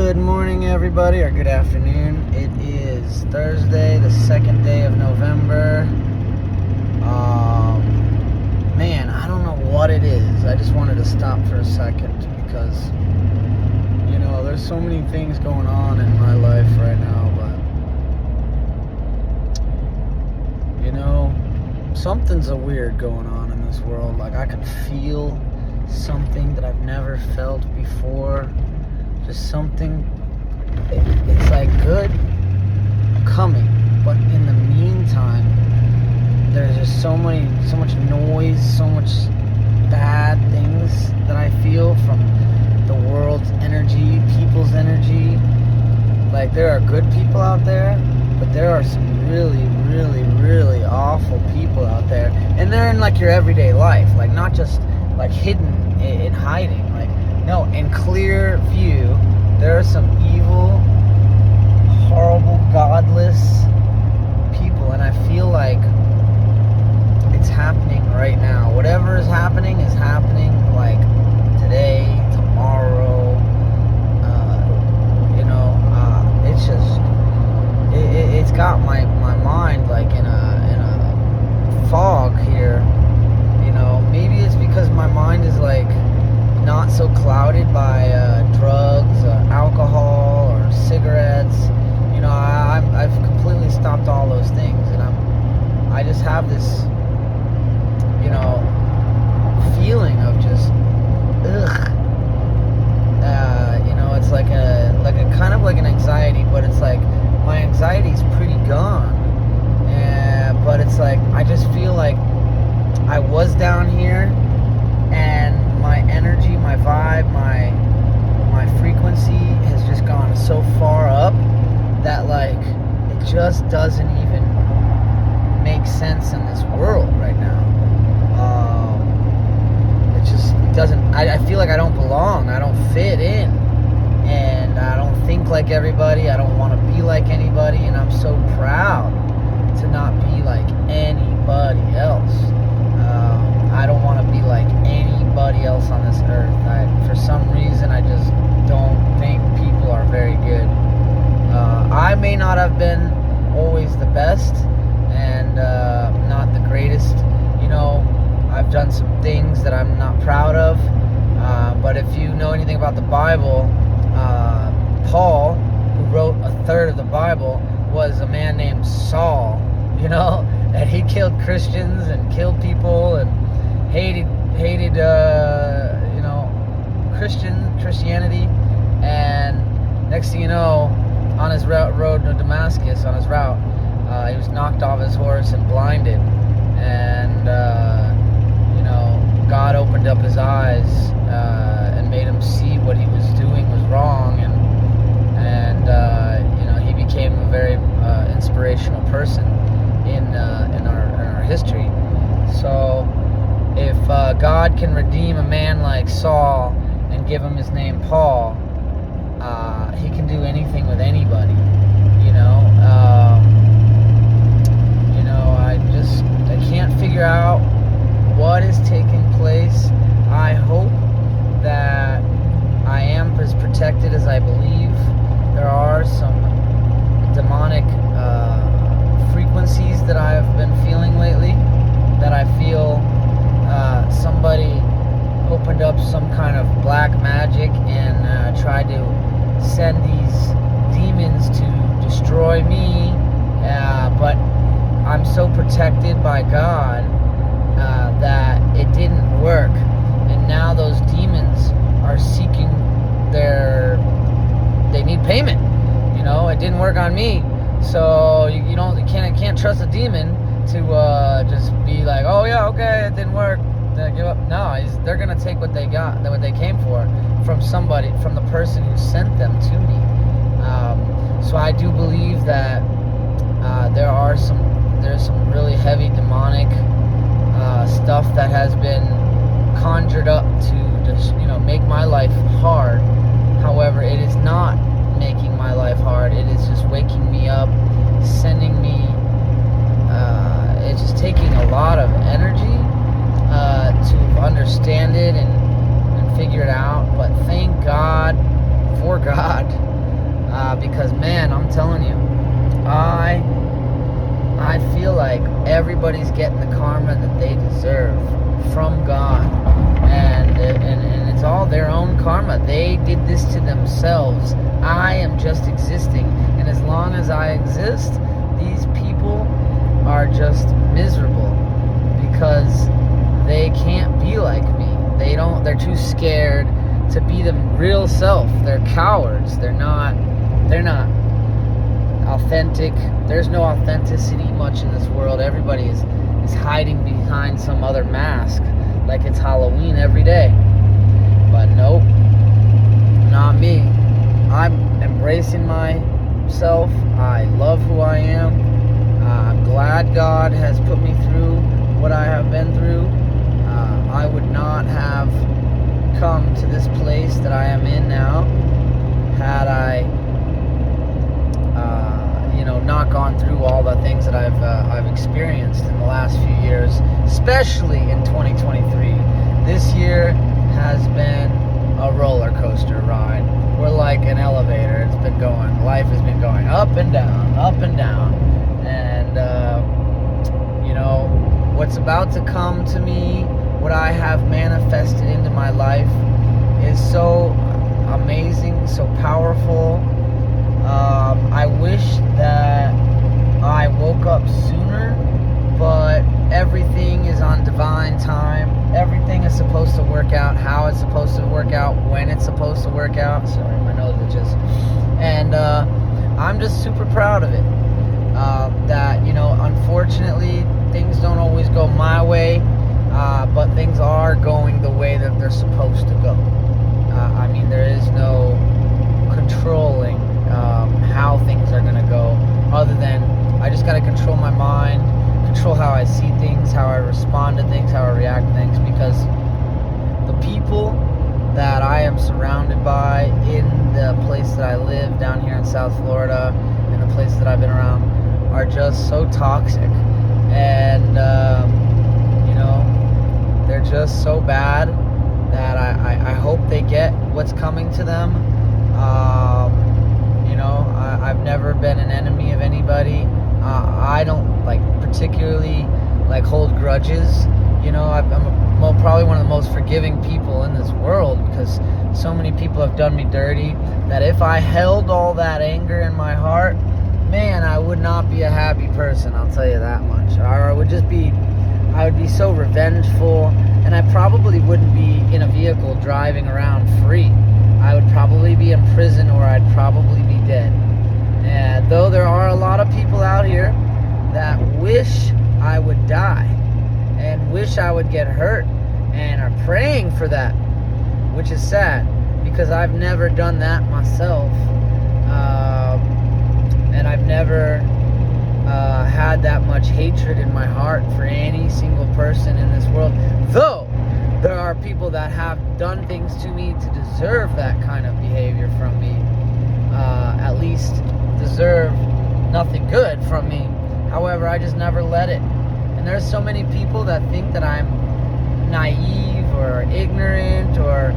Good morning, everybody, or good afternoon. It is Thursday, the 2nd day of November. Man, I don't know what it is. I just wanted to stop for a second because, there's so many things going on in my life right now, but, something's weird going on in this world. Like, I can feel something that I've never felt before. Just something, it's like good coming, but in the meantime, there's just so much noise, so much bad things that I feel from the world's energy, people's energy. Like, there are good people out there, but there are some really, really, really awful people out there, and they're in like your everyday life, like not just like hidden in hiding, like no, in clear view. There are some evil, horrible, godless people, and I feel like it's happening right now. Whatever is happening, like today, tomorrow. It's just it's got my mind like in a fog here. Maybe it's because my mind is like not so clouded by drugs, alcohol, or cigarettes. I've completely stopped all those things, and I just have this, feeling of just, ugh. It's like a kind of like an anxiety, but it's like my anxiety's pretty gone. But it's like I just feel like I was down here, and my energy, my vibe, my frequency has just gone so far up that like it just doesn't even make sense in this world right now. It doesn't. I feel like I don't belong. I don't fit in, and I don't think like everybody. I don't want to be like anybody, and I'm so proud to not be like anybody else. I don't want to be like anybody else on this earth. For some reason, I just don't think people are very good. I may not have been always the best and not the greatest. I've done some things that I'm not proud of. But if you know anything about the Bible, Paul, who wrote a third of the Bible, was a man named Saul, and he killed Christians and killed people and hated Christianity. And next thing you know, on his road to Damascus, on his route, he was knocked off his horse and blinded, and God opened up his eyes and made him see what he was doing was wrong, and he became a very inspirational person in our history. So if God can redeem a man like Saul and give him his name Paul, he can do anything with anybody. I can't figure out what is taking place. I hope that I am as protected as I believe. There are some demonic frequencies that I've been feeling lately, that I feel somebody opened up some kind of black magic and tried to send these demons to destroy me, but I'm so protected by God that it didn't work, and now those demons are seeking they need payment. It didn't work on me, so you can't trust a demon to just be like, oh yeah, okay, it didn't work, then give up. No, they're gonna take what they got, what they came for, from somebody, from the person who sent them to me. So I do believe that there's some really heavy demonic stuff that has been conjured up to just make my life hard. However, it is not making my life hard. It is just waking me up, sending me. It's just taking a lot of energy to understand it and figure it out. But thank God, for God, everybody's getting the karma that they deserve from God, and it's all their own karma. They did this to themselves. I am just existing, and as long as I exist, these people are just miserable because they can't be like me. They're too scared to be the real self. They're cowards. They're not authentic. There's no authenticity much in this world. Everybody is hiding behind some other mask, like it's Halloween every day. But nope, not me. I'm embracing myself. I love who I am. I'm glad God has put me through what I have been through. I would not have come to this place that I am in now had I not gone through all the things that I've experienced in the last few years, especially in 2023. This year has been a roller coaster ride. We're like an elevator. It's been going. Life has been going up and down, up and down. And what's about to come to me, what I have manifested into my life, is so amazing, so powerful. I wish that I woke up sooner, but everything is on divine time. Everything is supposed to work out how it's supposed to work out, when it's supposed to work out. Sorry, my nose itches. And I'm just super proud of it. That, unfortunately, things don't always go my way, but things are going the way that they're supposed to go. There is no controlling how things are going to go, other than I just got to control my mind, control how I see things, how I respond to things, how I react to things, because the people that I am surrounded by in the place that I live down here in South Florida, and the places that I've been around, are just so toxic, and they're just so bad that I hope they get what's coming to them. I've never been an enemy of anybody. I don't particularly hold grudges. I'm probably one of the most forgiving people in this world, because so many people have done me dirty that if I held all that anger in my heart, man, I would not be a happy person, I'll tell you that much. Or I would be so revengeful, and I probably wouldn't be in a vehicle driving around free. I would probably be in prison, or I'd probably be dead. And though there are a lot of people out here that wish I would die and wish I would get hurt and are praying for that, which is sad, because I've never done that myself. And I've never had that much hatred in my heart for any single person in this world. Though there are people that have done things to me to deserve that kind of behavior from me, at least deserve nothing good from me. However, I just never let it. And there's so many people that think that I'm naive or ignorant, or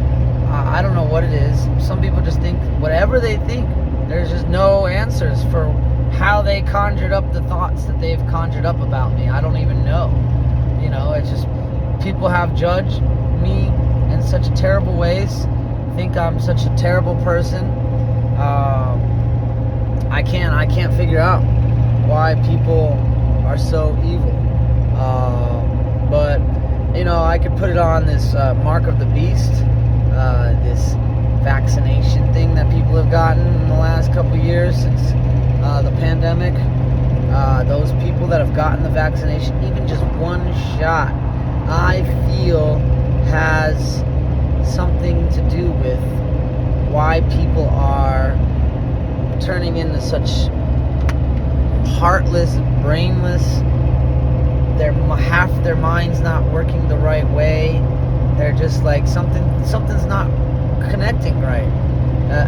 I don't know what it is. Some people just think whatever they think. There's just no answers for how they conjured up the thoughts that they've conjured up about me. I don't even know. It's just people have judged me in such terrible ways, think I'm such a terrible person. I can't figure out why people are so evil. But I could put it on this mark of the beast, this vaccination thing that people have gotten in the last couple years since the pandemic. Those people that have gotten the vaccination, even just one shot, I feel has something to do with why people are turning into such heartless, brainless. Half their mind's not working the right way. They're just like something's not connecting right.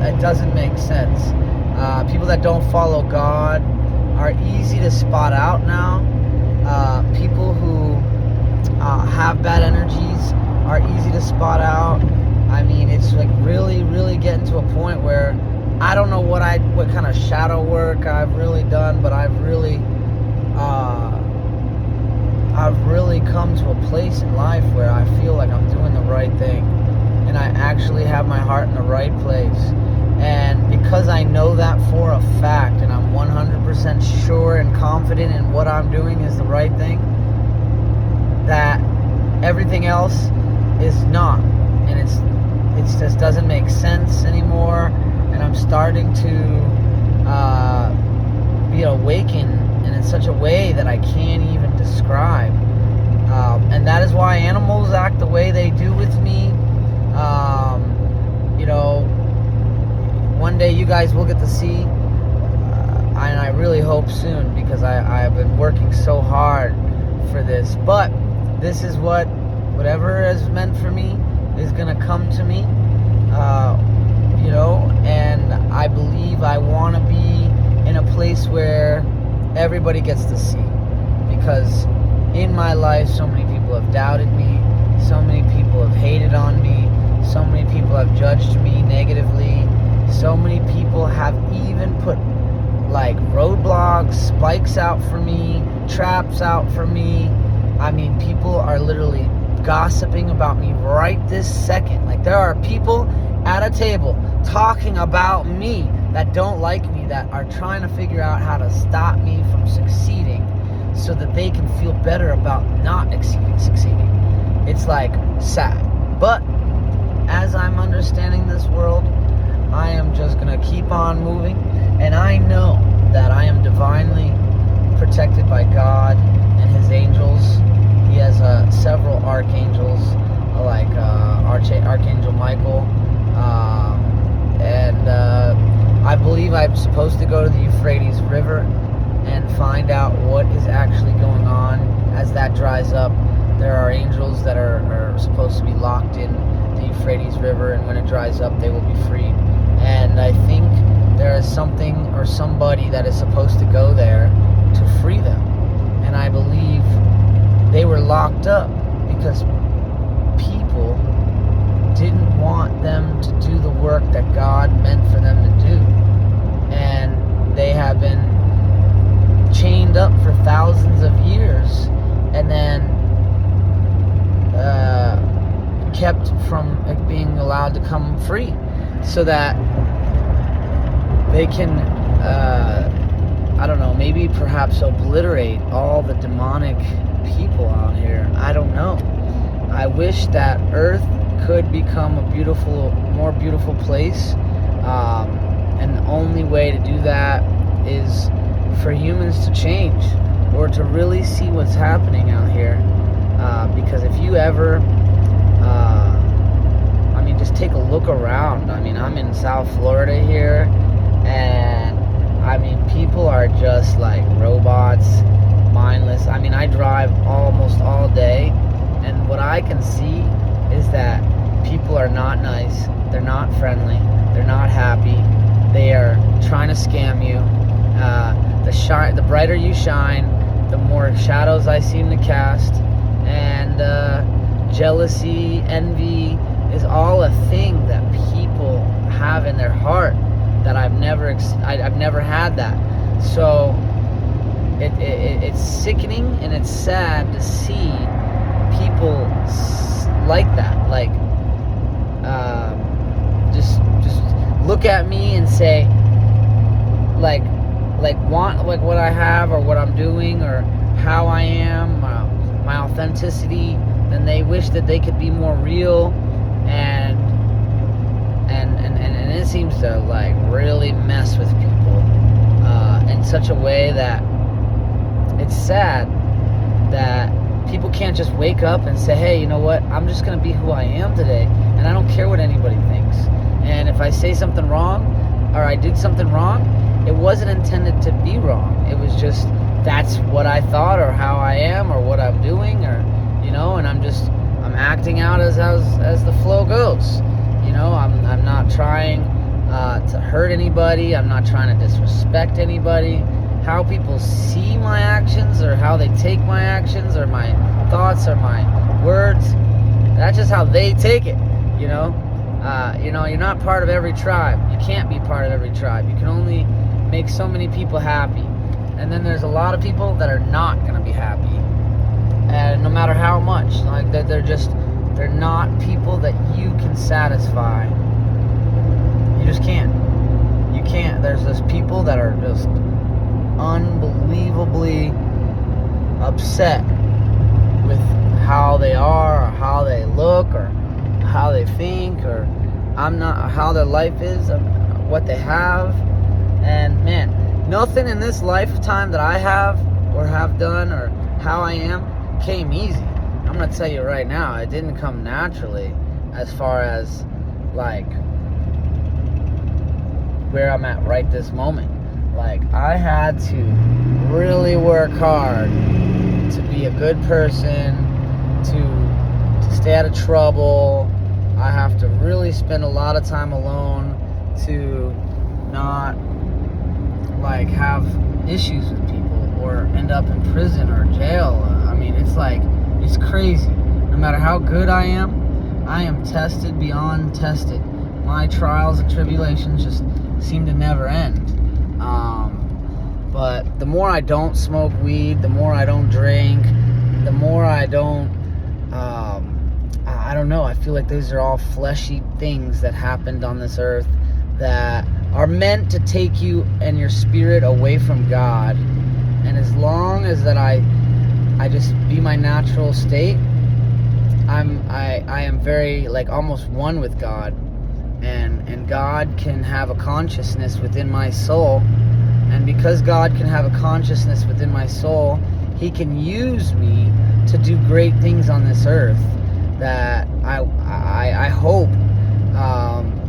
It doesn't make sense. People that don't follow God are easy to spot out now. People who have bad energies are easy to spot out. It's really, really getting to a point where I don't know what kind of shadow work I've really done, but I've really I've really come to a place in life where I feel like I'm doing the right thing, and I actually have my heart in the right place. And because I know that for a fact, and I'm 100% sure and confident in what I'm doing is the right thing, that everything else is not. And it just doesn't make sense anymore. And I'm starting to be awakened, and in such a way that I can't even describe. And that is why animals act the way they do with me. One day you guys will get to see, and I really hope soon, because I've been working so hard for this. But this is whatever is meant for me is going to come to me, and I believe I want to be in a place where everybody gets to see, because in my life so many people have doubted me, so many people have hated on me, so many people have judged me negatively, so many people have even put like roadblocks, spikes out for me, traps out for me. I mean, people are literally gossiping about me right this second. Like, there are people at a table talking about me that don't like me, that are trying to figure out how to stop me from succeeding so that they can feel better about not succeeding. It's like sad. But as I'm understanding this world, I am just going to keep on moving, and I know that I am divinely protected by God and his angels. He has several archangels, like Archangel Michael, and I believe I'm supposed to go to the Euphrates River and find out what is actually going on. As that dries up, there are angels that are supposed to be locked in the Euphrates River, and when it dries up, they will be freed. And I think there is something or somebody that is supposed to go there to free them. And I believe they were locked up because people didn't want them to do the work that God meant for them to do. And they have been chained up for thousands of years, and then kept from being allowed to come free, so that they can, maybe perhaps obliterate all the demonic people out here. I don't know. I wish that Earth could become a more beautiful place, and the only way to do that is for humans to change, or to really see what's happening out here. Because if you ever, just take a look around. I mean, I'm in South Florida here, and people are just like robots, mindless. I drive almost all day, and what I can see is that people are not nice, they're not friendly, they're not happy, they are trying to scam you. The brighter you shine, the more shadows I seem to cast, and jealousy, envy is all a thing that people have in their heart that I've never had that. So it's sickening, and it's sad to see people like that. Like, just look at me and say, want what I have, or what I'm doing, or how I am, my authenticity. Then they wish that they could be more real, and it seems to like really mess with people in such a way that it's sad that people can't just wake up and say, hey, you know what, I'm just going to be who I am today, and I don't care what anybody thinks. And if I say something wrong, or I did something wrong, it wasn't intended to be wrong. It was just, that's what I thought, or how I am, or what I'm doing, or, and I'm acting out as the flow goes. I'm not trying to hurt anybody. I'm not trying to disrespect anybody. How people see my actions, or how they take my actions, or my thoughts, or my words, that's just how they take it. You're not part of every tribe. You can't be part of every tribe. You can only make so many people happy. And then there's a lot of people that are not going to be happy. and no matter how much, like they're not people that you can satisfy. You just can't. You can't. There's those people that are just unbelievably upset with how they are, or how they look, or how they think, or how their life is, or what they have. And man, nothing in this lifetime that I have or have done or how I am came easy. I'm gonna tell you right now, it didn't come naturally as far as like where I'm at right this moment. Like, I had to really work hard to be a good person, to stay out of trouble. I have to really spend a lot of time alone to not like have issues with people or end up in prison or jail. I mean, it's crazy. No matter how good I am tested beyond tested. My trials and tribulations just seem to never end. But the more I don't smoke weed, the more I don't drink, the more I don't, I don't know, I feel like these are all fleshy things that happened on this earth that are meant to take you and your spirit away from God. And as long as that I just be my natural state, I am very, like, almost one with God. And God can have a consciousness within my soul. And because God can have a consciousness within my soul, He can use me to do great things on this earth that I hope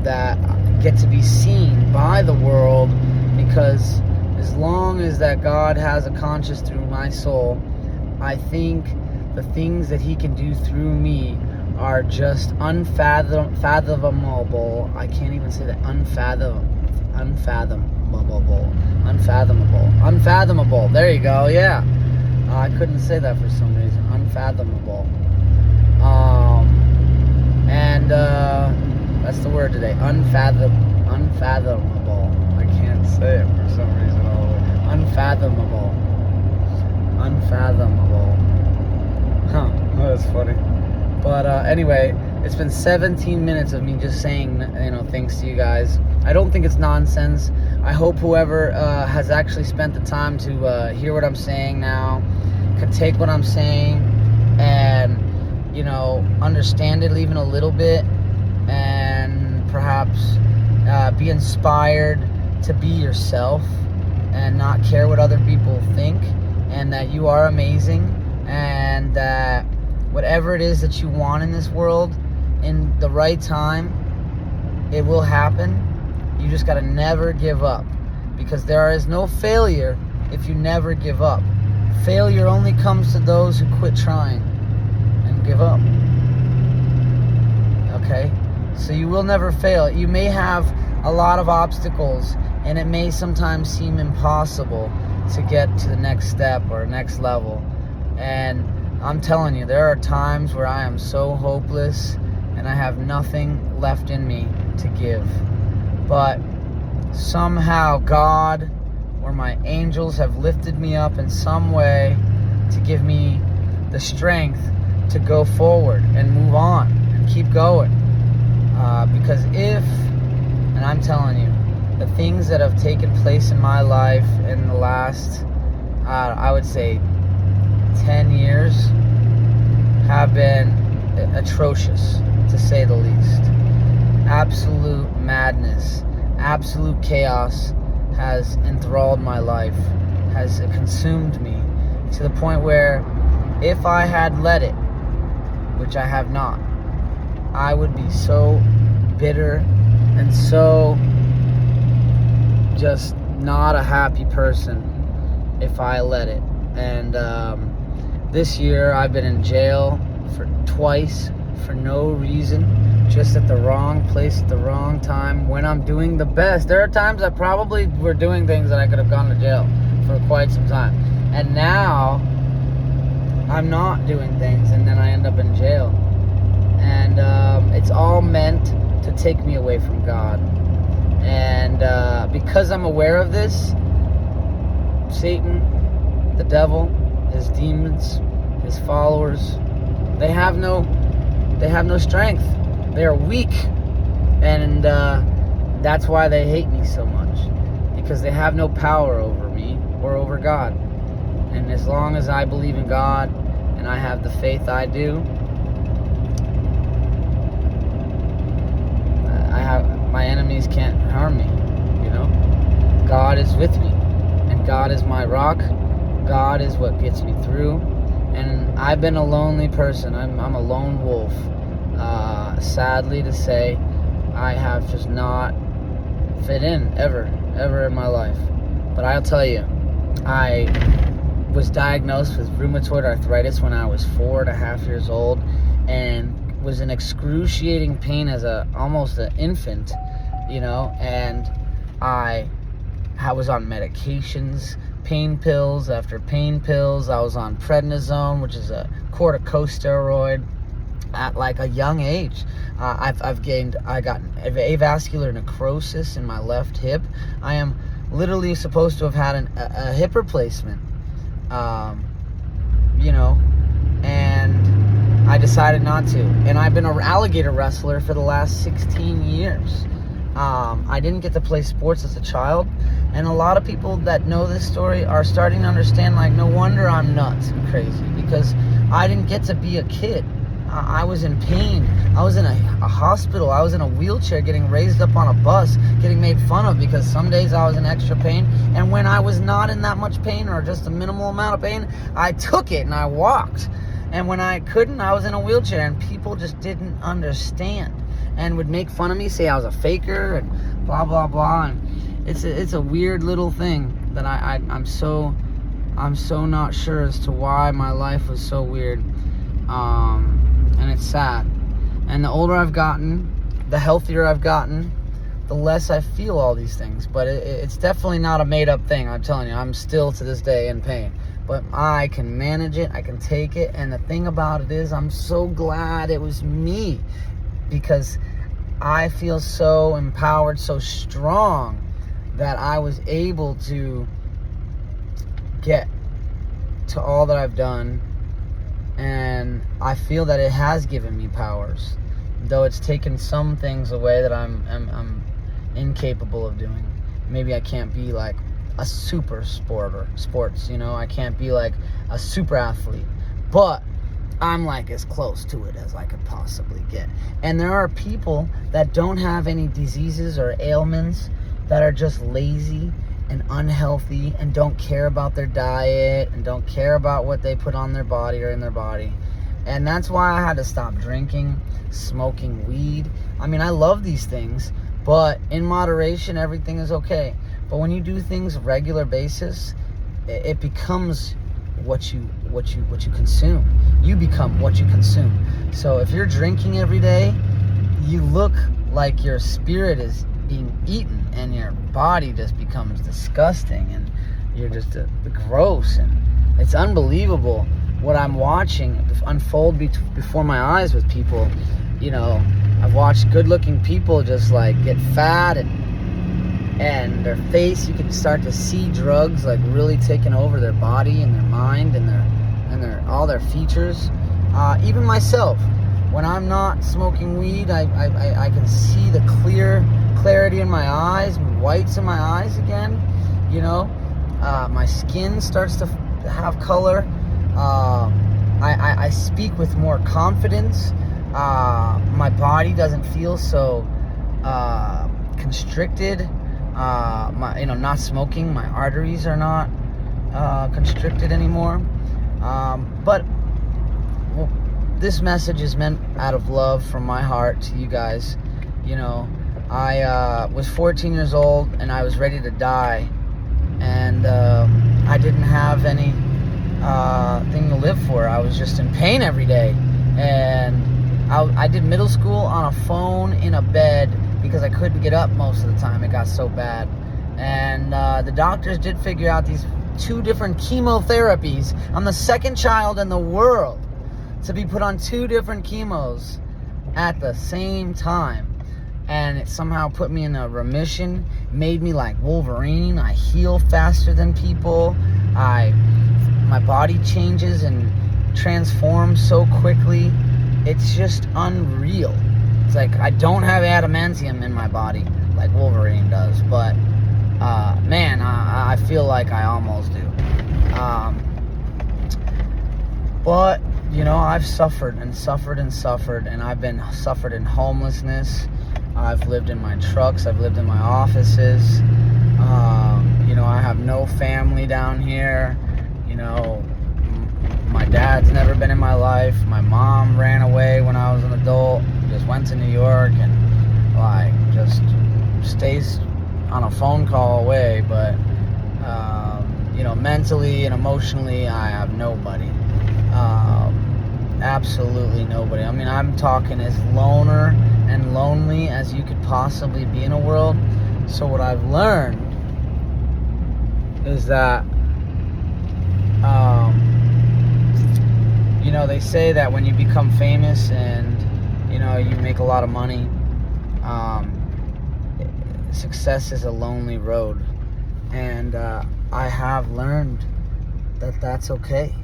that get to be seen by the world. Because as long as that God has a conscious through my soul, I think the things that He can do through me are just unfathomable. I can't even say that. Unfathomable. There you go. Yeah. I couldn't say that for some reason. Unfathomable. And that's the word today. Unfathomable. I can't say it for some reason. Unfathomable. Huh. That's funny. But anyway, it's been 17 minutes of me just saying, thanks to you guys. I don't think it's nonsense. I hope whoever has actually spent the time to hear what I'm saying now can take what I'm saying and, understand it even a little bit, and perhaps be inspired to be yourself and not care what other people think, and that you are amazing, and that whatever it is that you want in this world, in the right time, it will happen. You just gotta never give up, because there is no failure if you never give up. Failure only comes to those who quit trying and give up. Okay? So you will never fail. You may have a lot of obstacles, and it may sometimes seem impossible to get to the next step or next level. And I'm telling you, there are times where I am so hopeless and I have nothing left in me to give. But somehow God or my angels have lifted me up in some way to give me the strength to go forward and move on and keep going. Because and I'm telling you, the things that have taken place in my life in the last, I would say, 10 years have been atrocious, to say the least. Absolute madness, absolute chaos has enthralled my life, has consumed me, to the point where if I had let it, which I have not, I would be so bitter and so just not a happy person if I let it. And this year I've been in jail twice for no reason, just at the wrong place at the wrong time, when I'm doing the best. There are times I probably were doing things that I could have gone to jail for quite some time, and now I'm not doing things, and then I end up in jail. And it's all meant to take me away from God. And because I'm aware of this, Satan, the devil, his demons, his followers, they have no strength. They are weak, and that's why they hate me so much, because they have no power over me or over God. And as long as I believe in God and I have the faith I do, my enemies can't harm me. God is with me, and God is my rock. God is what gets me through. And I've been a lonely person. I'm a lone wolf. Sadly to say, I have just not fit in ever in my life. But I'll tell you, I was diagnosed with rheumatoid arthritis when I was 4.5 years old, and was in excruciating pain as almost an infant, and I was on medications, pain pills after pain pills. I was on prednisone, which is a corticosteroid, at like a young age. I got avascular necrosis in my left hip. I am literally supposed to have had a hip replacement, and I decided not to. And I've been an alligator wrestler for the last 16 years. I didn't get to play sports as a child, and a lot of people that know this story are starting to understand, like, no wonder I'm nuts and crazy, because I didn't get to be a kid. I was in pain. I was in a hospital. I was in a wheelchair getting raised up on a bus, getting made fun of because some days I was in extra pain, and when I was not in that much pain or just a minimal amount of pain, I took it and I walked. And when I couldn't, I was in a wheelchair, and people just didn't understand and would make fun of me, say I was a faker and blah blah blah. And it's a weird little thing that I'm so not sure as to why my life was so weird, and it's sad. And the older I've gotten, the healthier I've gotten, the less I feel all these things. But it's definitely not a made up thing. I'm telling you, I'm still to this day in pain, but I can manage it. I can take it. And the thing about it is, I'm so glad it was me, because I feel so empowered, so strong, that I was able to get to all that I've done. And I feel that it has given me powers, though it's taken some things away that I'm incapable of doing. Maybe I can't be like a super sports, I can't be like a super athlete, but I'm like as close to it as I could possibly get. And there are people that don't have any diseases or ailments, that are just lazy and unhealthy and don't care about their diet and don't care about what they put on their body or in their body. And that's why I had to stop drinking, smoking weed. I mean, I love these things, but in moderation, everything is okay. But when you do things regular basis, it becomes what you consume. You become what you consume. So if you're drinking every day, you look like your spirit is being eaten, and your body just becomes disgusting, and you're just gross. And it's unbelievable what I'm watching unfold before my eyes with people. I've watched good looking people just like get fat, and their face, you can start to see drugs like really taking over their body and their mind and their all their features. Even myself, when I'm not smoking weed, I can see the clarity in my eyes, whites in my eyes again. My skin starts to have color. I speak with more confidence. My body doesn't feel so constricted. Not smoking, my arteries are not constricted anymore. But this message is meant out of love from my heart to you guys. I was 14 years old and I was ready to die, and I didn't have any thing to live for. I was just in pain every day, and I did middle school on a phone in a bed because I couldn't get up most of the time. It got so bad, and the doctors did figure out these 2 different chemotherapies. I'm the second child in the world to be put on 2 different chemos at the same time. And it somehow put me in a remission, made me like Wolverine. I heal faster than people. My body changes, and transform so quickly. It's just unreal. It's like I don't have adamantium in my body like Wolverine does, but man, I feel like I almost do. But you know, I've suffered and suffered and suffered, and I've been suffered in homelessness. I've lived in my trucks. I've lived in my offices. You know, I have no family down here. You know, my dad's never been in my life. My mom ran away when I was an adult. Just went to New York and like just stays on a phone call away. But you know, mentally and emotionally, I have nobody. Absolutely nobody. I mean, I'm talking as loner and lonely as you could possibly be in a world. So what I've learned is that you know, they say that when you become famous and you know, you make a lot of money, success is a lonely road. And I have learned that that's okay.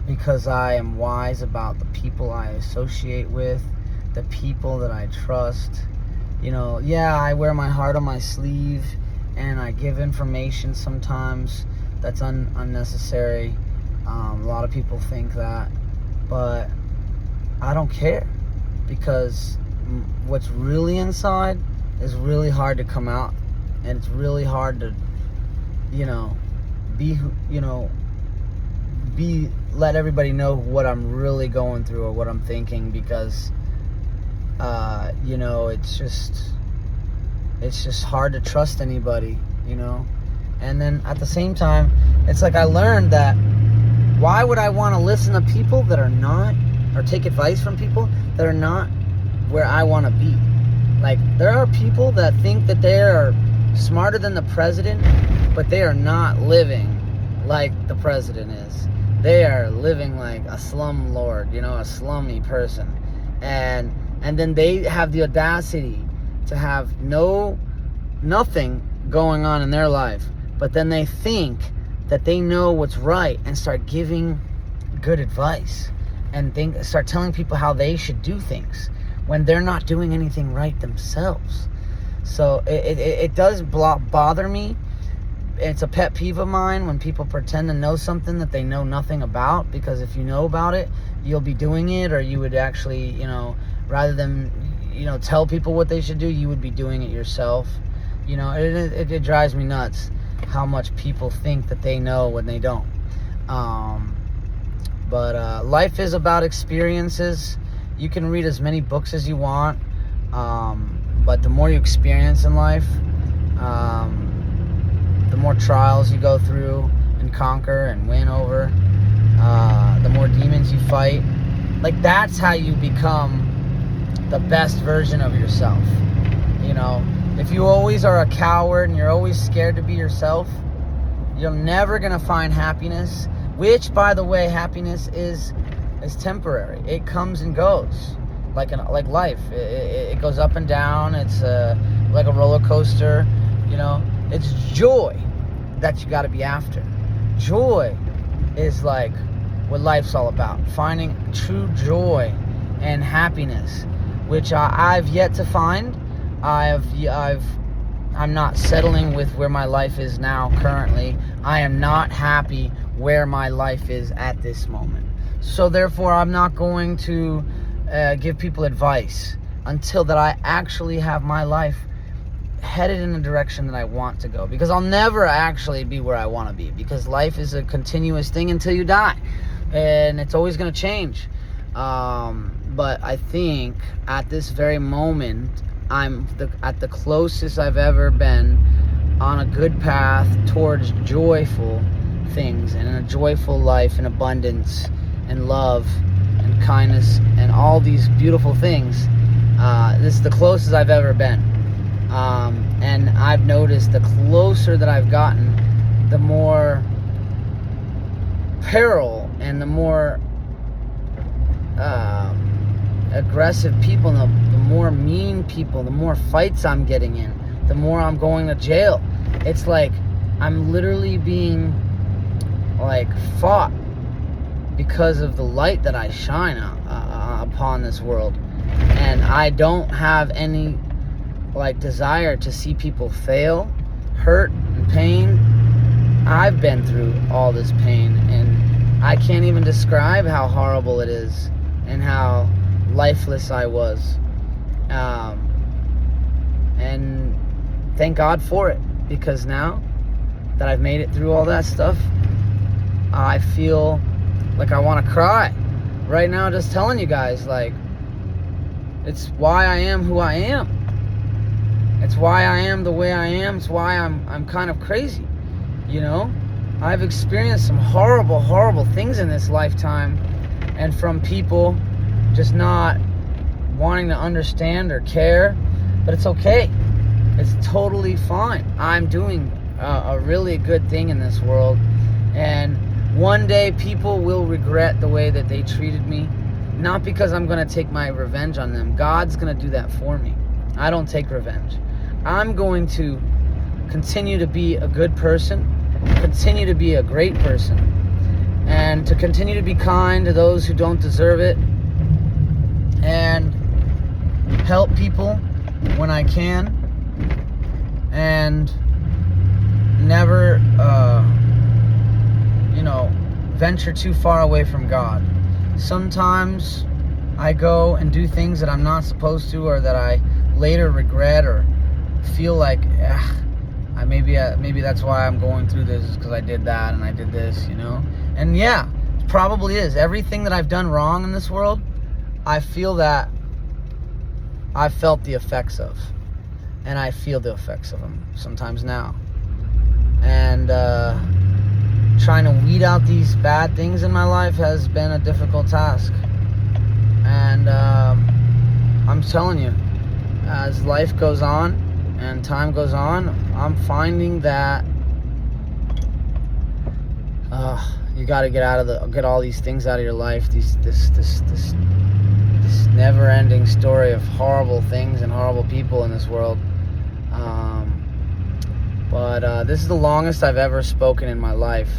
Because I am wise about the people I associate with, the people that I trust. You know, yeah, I wear my heart on my sleeve, and I give information sometimes that's unnecessary. A lot of people think that, but I don't care, because what's really inside is really hard to come out, and it's really hard to, you know, let everybody know what I'm really going through or what I'm thinking, because you know, it's just hard to trust anybody, you know. And then at the same time, it's like I learned that why would I want to listen to people that are not, or take advice from people that are not where I want to be. Like, there are people that think that they are smarter than the president, but they are not living like the president is. They are living like a slum lord, you know, a slummy person. And then they have the audacity to have nothing going on in their life, but then they think that they know what's right and start giving good advice and start telling people how they should do things when they're not doing anything right themselves. So it does bother me. It's a pet peeve of mine when people pretend to know something that they know nothing about, because if you know about it, you'll be doing it, or you would actually, you know, rather than, you know, tell people what they should do, you would be doing it yourself. You know, it drives me nuts how much people think that they know when they don't. But life is about experiences. You can read as many books as you want, but the more you experience in life, the more trials you go through and conquer and win over, the more demons you fight. Like, that's how you become the best version of yourself. You know, if you always are a coward and you're always scared to be yourself, you're never gonna find happiness. Which, by the way, happiness is temporary. It comes and goes, like life. It goes up and down. It's like a roller coaster. You know, it's joy that you got to be after. Joy is like what life's all about. Finding true joy and happiness, which I've yet to find. I'm not settling with where my life is now currently. I am not happy where my life is at this moment. So therefore, I'm not going to give people advice until that I actually have my life headed in the direction that I want to go. Because I'll never actually be where I want to be. Because life is a continuous thing until you die. And it's always going to change. But I think at this very moment, I'm at the closest I've ever been on a good path towards joyful things and a joyful life and abundance and love and kindness and all these beautiful things. This is the closest I've ever been. And I've noticed the closer that I've gotten, the more peril and the more aggressive people, and the more mean people, the more fights I'm getting in, the more I'm going to jail. It's like I'm literally being like fought because of the light that I shine upon this world. And I don't have any like desire to see people fail, hurt, and pain. I've been through all this pain, and I can't even describe how horrible it is and how lifeless I was. And thank God for it, because now that I've made it through all that stuff, I feel like I want to cry right now just telling you guys, like, it's why I am who I am. It's why I am the way I am. It's why I'm kind of crazy, you know? I've experienced some horrible, horrible things in this lifetime, and from people just not wanting to understand or care, but it's okay. It's totally fine. I'm doing a really good thing in this world, and one day people will regret the way that they treated me, not because I'm going to take my revenge on them. God's going to do that for me. I don't take revenge. I'm going to continue to be a good person, continue to be a great person, and to continue to be kind to those who don't deserve it, and help people when I can, and never, venture too far away from God. Sometimes I go and do things that I'm not supposed to, or that I later regret, or feel like, maybe that's why I'm going through this, is because I did that and I did this, And yeah, it probably is. Everything that I've done wrong in this world, I feel that I've felt the effects of. And I feel the effects of them sometimes now. And trying to weed out these bad things in my life has been a difficult task. And I'm telling you, as life goes on and time goes on, I'm finding that you got to get all these things out of your life. This never-ending story of horrible things and horrible people in this world. But this is the longest I've ever spoken in my life,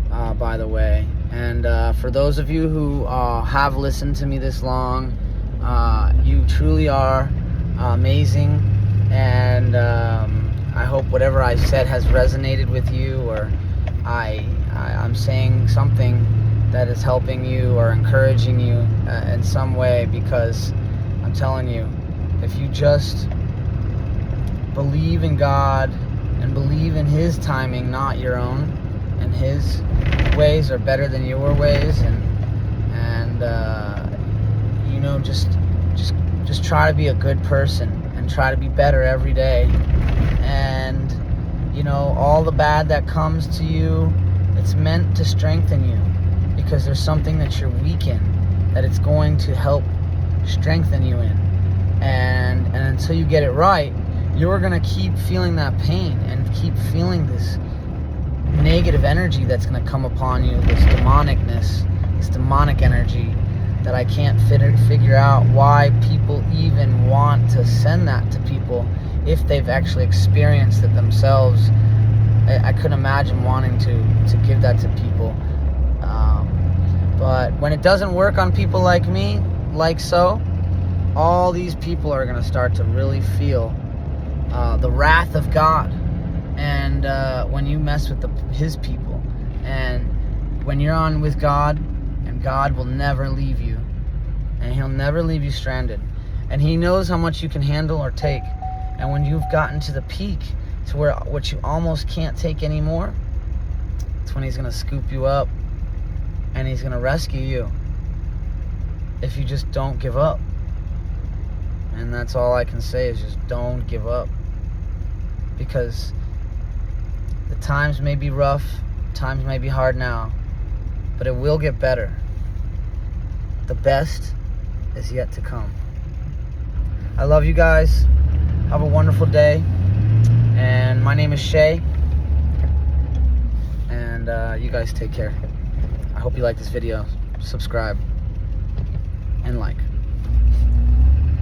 by the way. And for those of you who have listened to me this long, you truly are amazing. And I hope whatever I said has resonated with you, or I'm saying something that is helping you or encouraging you in some way, because I'm telling you, if you just believe in God and believe in His timing, not your own, and His ways are better than your ways, and just try to be a good person and try to be better every day. And all the bad that comes to you, it's meant to strengthen you, because there's something that you're weak in that it's going to help strengthen you in. And until you get it right, you're going to keep feeling that pain and keep feeling this negative energy that's going to come upon you, this demonicness, this demonic energy that I can't figure out why people even want to send that to people if they've actually experienced it themselves. I couldn't imagine wanting to give that to people. But when it doesn't work on people like me, like so, all these people are going to start to really feel the wrath of God. And when you mess with His people, and when you're on with God, and God will never leave you, and He'll never leave you stranded, and He knows how much you can handle or take. And when you've gotten to the peak, to where what you almost can't take anymore, it's when He's going to scoop you up, and He's going to rescue you if you just don't give up. And that's all I can say, is just don't give up. Because the times may be rough, times may be hard now, but it will get better. The best is yet to come. I love you guys. Have a wonderful day. And my name is Shay. And you guys take care. I hope you like this video. Subscribe and like.